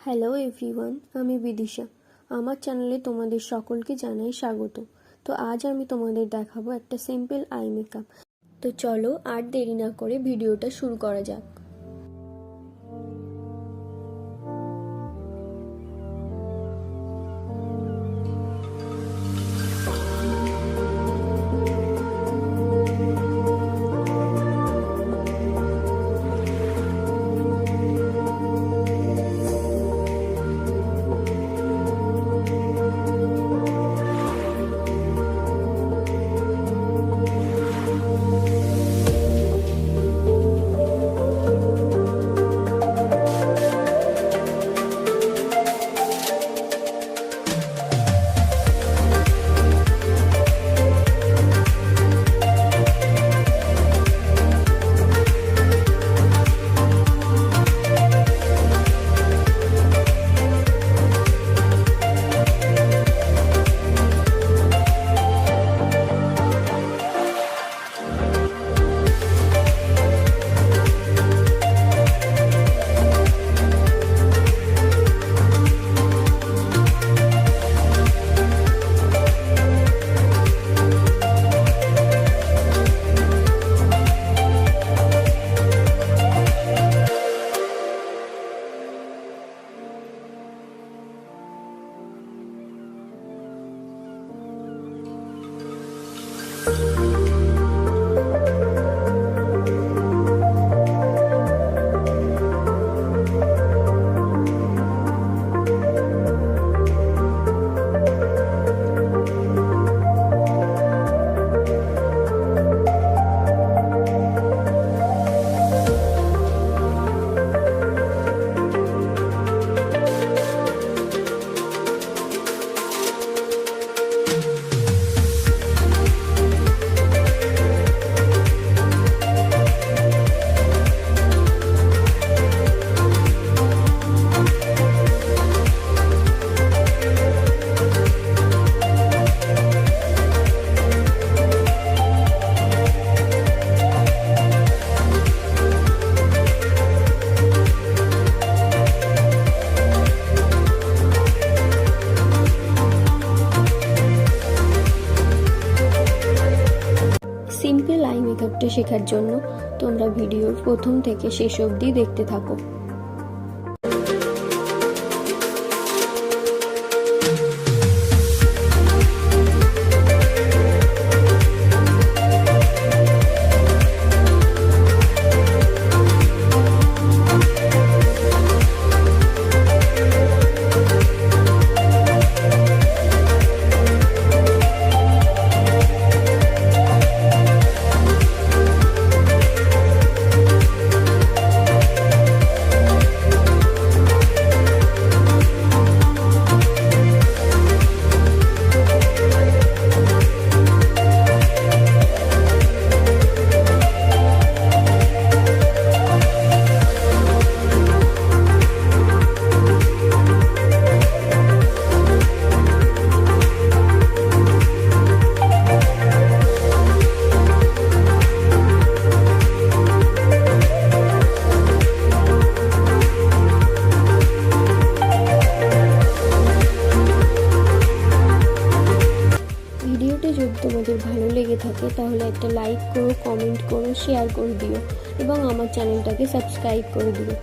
Hello everyone, আমি বিদিশা। আমার চ্যানেলে তোমাদের সকলকে জানাই স্বাগত। তো আজ আমি তোমাদের দেখাবো একটা সিম্পল আই মেকআপ। তো চলো আর দেরি না করে ভিডিওটা শুরু করা যাক। সিম্পল আই মেকআপটা শেখার জন্য তোমরা ভিডিওর প্রথম থেকে শেষ অবধি দেখতে থাকো। ভিডিওটি যদি তোমাদের ভালো লেগে থাকে তাহলে একটা লাইক করো, কমেন্ট করো, শেয়ার করে দিও এবং আমার চ্যানেলটাকে সাবস্ক্রাইব করে দিও।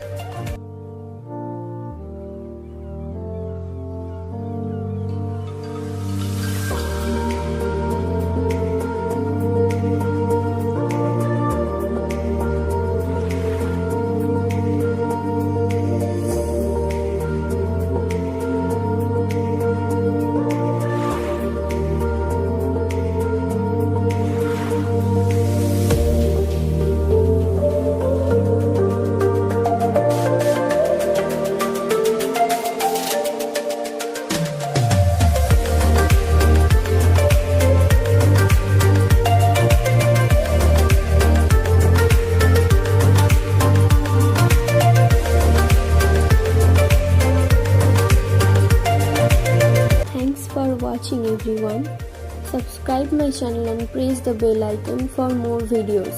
Watching everyone, subscribe my channel and press the bell icon for more videos.